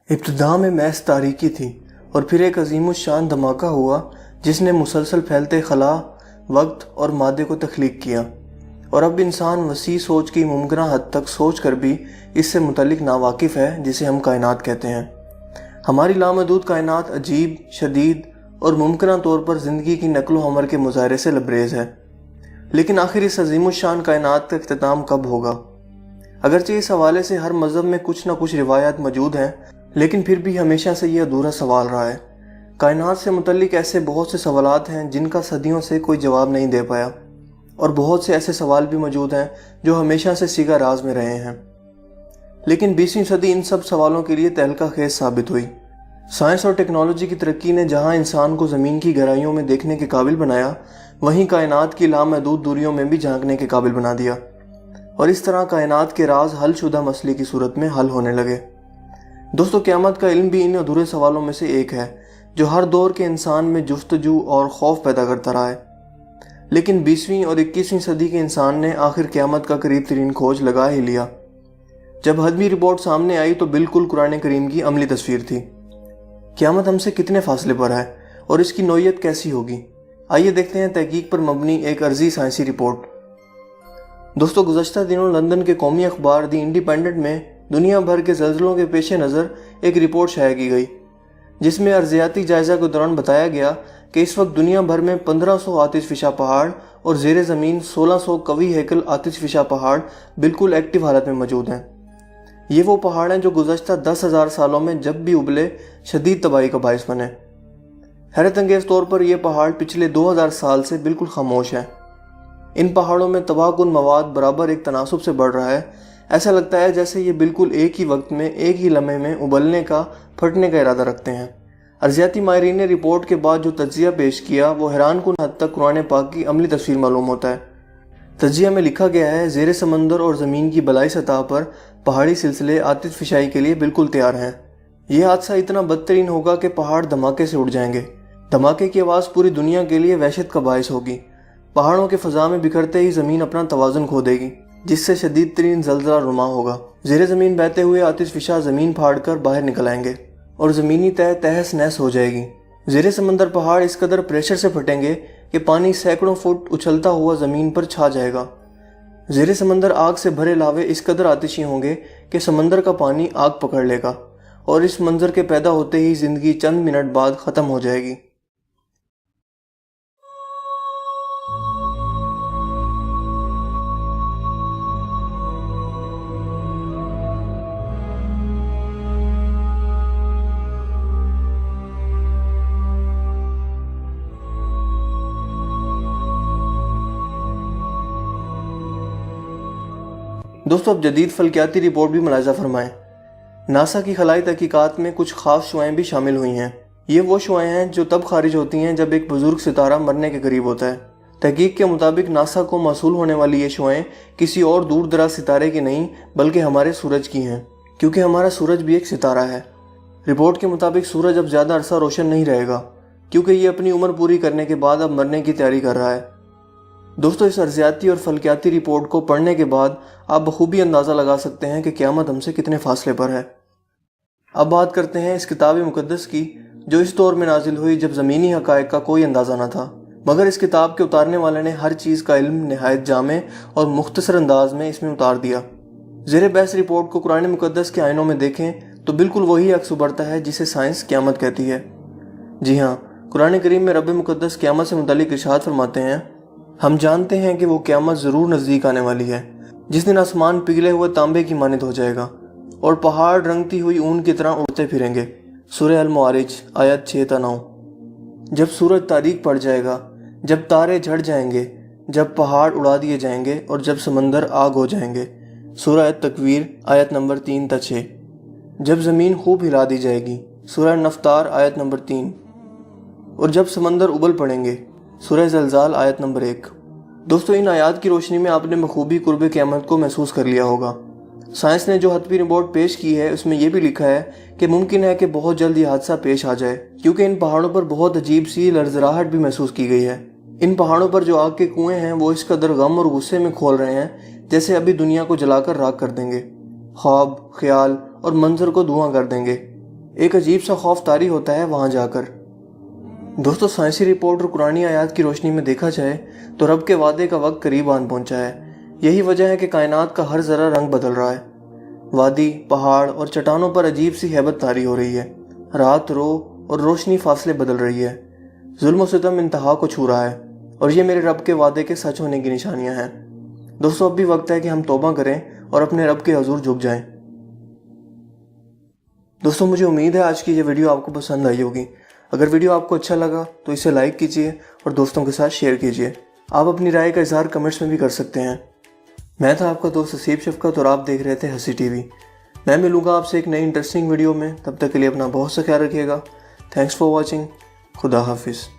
ابتدا میں محض تاریکی تھی اور پھر ایک عظیم الشان دھماکہ ہوا جس نے مسلسل پھیلتے خلا، وقت اور مادے کو تخلیق کیا، اور اب انسان وسیع سوچ کی ممکنہ حد تک سوچ کر بھی اس سے متعلق ناواقف ہے جسے ہم کائنات کہتے ہیں۔ ہماری لامحدود کائنات عجیب، شدید اور ممکنہ طور پر زندگی کی نقل و حمل کے مظاہرے سے لبریز ہے، لیکن آخر اس عظیم الشان کائنات کا اختتام کب ہوگا؟ اگرچہ اس حوالے سے ہر مذہب میں کچھ نہ کچھ روایات موجود ہیں، لیکن پھر بھی ہمیشہ سے یہ ادھورا سوال رہا ہے۔ کائنات سے متعلق ایسے بہت سے سوالات ہیں جن کا صدیوں سے کوئی جواب نہیں دے پایا، اور بہت سے ایسے سوال بھی موجود ہیں جو ہمیشہ سے صیغہ راز میں رہے ہیں، لیکن 20ویں صدی ان سب سوالوں کے لیے تہلکہ خیز ثابت ہوئی۔ سائنس اور ٹیکنالوجی کی ترقی نے جہاں انسان کو زمین کی گہرائیوں میں دیکھنے کے قابل بنایا، وہیں کائنات کی لامحدود دوریوں میں بھی جھانکنے کے قابل بنا دیا، اور اس طرح کائنات کے راز حل شدہ مسئلے کی صورت میں حل ہونے لگے۔ دوستو، قیامت کا علم بھی ان ادھورے سوالوں میں سے ایک ہے جو ہر دور کے انسان میں جستجو اور خوف پیدا کرتا رہا ہے، لیکن 20ویں اور 21ویں صدی کے انسان نے آخر قیامت کا قریب ترین کھوج لگا ہی لیا۔ جب حتمی رپورٹ سامنے آئی تو بالکل قرآن کریم کی عملی تصویر تھی۔ قیامت ہم سے کتنے فاصلے پر ہے اور اس کی نوعیت کیسی ہوگی؟ آئیے دیکھتے ہیں تحقیق پر مبنی ایک عرضی سائنسی رپورٹ۔ دوستو، گزشتہ دنوں لندن کے قومی اخبار دی انڈیپینڈنٹ میں دنیا بھر کے زلزلوں کے پیش نظر ایک رپورٹ شائع کی گئی، جس میں ارضیاتی جائزہ کے دوران بتایا گیا کہ اس وقت دنیا بھر میں 1500 آتش فشاں پہاڑ اور زیر زمین 1600 قوی ہیکل آتش فشاں پہاڑ بالکل ایکٹیو حالت میں موجود ہیں۔ یہ وہ پہاڑ ہیں جو گزشتہ 10,000 سالوں میں جب بھی ابلے شدید تباہی کا باعث بنے۔ حیرت انگیز طور پر یہ پہاڑ پچھلے 2000 سال سے بالکل خاموش ہیں۔ ان پہاڑوں میں تباہ کن مواد برابر ایک تناسب سے بڑھ رہا ہے۔ ایسا لگتا ہے جیسے یہ بالکل ایک ہی وقت میں، ایک ہی لمحے میں ابلنے کا، پھٹنے کا ارادہ رکھتے ہیں۔ ارضیاتی ماہرین نے رپورٹ کے بعد جو تجزیہ پیش کیا وہ حیران کن حد تک قرآن پاک کی عملی تصویر معلوم ہوتا ہے۔ تجزیہ میں لکھا گیا ہے، زیر سمندر اور زمین کی بلائی سطح پر پہاڑی سلسلے آتش فشائی کے لیے بالکل تیار ہیں۔ یہ حادثہ اتنا بدترین ہوگا کہ پہاڑ دھماکے سے اڑ جائیں گے۔ دھماکے کی آواز پوری دنیا کے لیے وحشت کا باعث ہوگی۔ پہاڑوں کے فضا میں بکھرتے ہی زمین اپنا توازن کھو دے گی، جس سے شدید ترین زلزلہ رونما ہوگا۔ زیر زمین بہتے ہوئے آتش فشاں زمین پھاڑ کر باہر نکل آئیں گے اور زمینی تہہ تہس نہس ہو جائے گی۔ زیر سمندر پہاڑ اس قدر پریشر سے پھٹیں گے کہ پانی سینکڑوں فٹ اچھلتا ہوا زمین پر چھا جائے گا۔ زیر سمندر آگ سے بھرے لاوے اس قدر آتشی ہوں گے کہ سمندر کا پانی آگ پکڑ لے گا، اور اس منظر کے پیدا ہوتے ہی زندگی چند منٹ بعد ختم ہو جائے گی۔ دوستو، اب جدید فلکیاتی رپورٹ بھی ملاحظہ فرمائیں۔ ناسا کی خلائی تحقیقات میں کچھ خاص شعاعیں بھی شامل ہوئی ہیں۔ یہ وہ شعاعیں ہیں جو تب خارج ہوتی ہیں جب ایک بزرگ ستارہ مرنے کے قریب ہوتا ہے۔ تحقیق کے مطابق ناسا کو موصول ہونے والی یہ شعاعیں کسی اور دور دراز ستارے کی نہیں بلکہ ہمارے سورج کی ہیں، کیونکہ ہمارا سورج بھی ایک ستارہ ہے۔ رپورٹ کے مطابق سورج اب زیادہ عرصہ روشن نہیں رہے گا، کیونکہ یہ اپنی عمر پوری کرنے کے بعد اب مرنے کی تیاری کر رہا ہے۔ دوستو، اس ارضیاتی اور فلکیاتی رپورٹ کو پڑھنے کے بعد آپ بخوبی اندازہ لگا سکتے ہیں کہ قیامت ہم سے کتنے فاصلے پر ہے۔ اب بات کرتے ہیں اس کتاب مقدس کی جو اس دور میں نازل ہوئی جب زمینی حقائق کا کوئی اندازہ نہ تھا، مگر اس کتاب کے اتارنے والے نے ہر چیز کا علم نہایت جامع اور مختصر انداز میں اس میں اتار دیا۔ زیر بحث رپورٹ کو قرآن مقدس کے آئینوں میں دیکھیں تو بالکل وہی عکس ابھرتا ہے جسے سائنس قیامت کہتی ہے۔ جی ہاں، قرآن کریم میں رب مقدس قیامت سے متعلق ارشاد فرماتے ہیں، ہم جانتے ہیں کہ وہ قیامت ضرور نزدیک آنے والی ہے، جس دن آسمان پگھلے ہوئے تانبے کی مانند ہو جائے گا اور پہاڑ رنگتی ہوئی اون کی طرح اڑتے پھریں گے۔ سورہ المعارج آیت 6-9۔ جب سورج تاریک پڑ جائے گا، جب تارے جھڑ جائیں گے، جب پہاڑ اڑا دیے جائیں گے اور جب سمندر آگ ہو جائیں گے۔ سورہ تکویر آیت نمبر 3-6۔ جب زمین خوب ہلا دی جائے گی۔ سورہ نفطار آیت نمبر 3۔ اور جب سمندر ابل پڑیں گے۔ سورہ زلزال آیت نمبر 1۔ دوستو، ان آیات کی روشنی میں آپ نے بخوبی قرب قیامت کو محسوس کر لیا ہوگا۔ سائنس نے جو حتمی رپورٹ پیش کی ہے اس میں یہ بھی لکھا ہے کہ ممکن ہے کہ بہت جلد یہ حادثہ پیش آ جائے، کیونکہ ان پہاڑوں پر بہت عجیب سی لرزراہٹ بھی محسوس کی گئی ہے۔ ان پہاڑوں پر جو آگ کے کنویں ہیں وہ اس قدر غم اور غصے میں کھول رہے ہیں جیسے ابھی دنیا کو جلا کر راکھ کر دیں گے، خواب، خیال اور منظر کو دھواں کر دیں گے۔ ایک عجیب سا خوف طاری ہوتا ہے وہاں جا کر۔ دوستو، سائنسی رپورٹ اور قرآنی آیات کی روشنی میں دیکھا جائے تو رب کے وعدے کا وقت قریب آن پہنچا ہے۔ یہی وجہ ہے کہ کائنات کا ہر ذرہ رنگ بدل رہا ہے۔ وادی، پہاڑ اور چٹانوں پر عجیب سی ہیبت طاری ہو رہی ہے۔ رات رو اور روشنی فاصلے بدل رہی ہے۔ ظلم و ستم انتہا کو چھو رہا ہے، اور یہ میرے رب کے وعدے کے سچ ہونے کی نشانیاں ہیں۔ دوستو، اب بھی وقت ہے کہ ہم توبہ کریں اور اپنے رب کے حضور جھک جائیں۔ دوستو، مجھے امید ہے آج کی یہ ویڈیو آپ کو پسند آئی ہوگی۔ اگر ویڈیو آپ کو اچھا لگا تو اسے لائک کیجئے اور دوستوں کے ساتھ شیئر کیجئے۔ آپ اپنی رائے کا اظہار کمنٹس میں بھی کر سکتے ہیں۔ میں تھا آپ کا دوست حسیب شفقت اور آپ دیکھ رہے تھے ہنسی ٹی وی۔ میں ملوں گا آپ سے ایک نئی انٹرسٹنگ ویڈیو میں۔ تب تک کے لیے اپنا بہت سا خیال رکھیے گا۔ Thanks for watching. خدا حافظ۔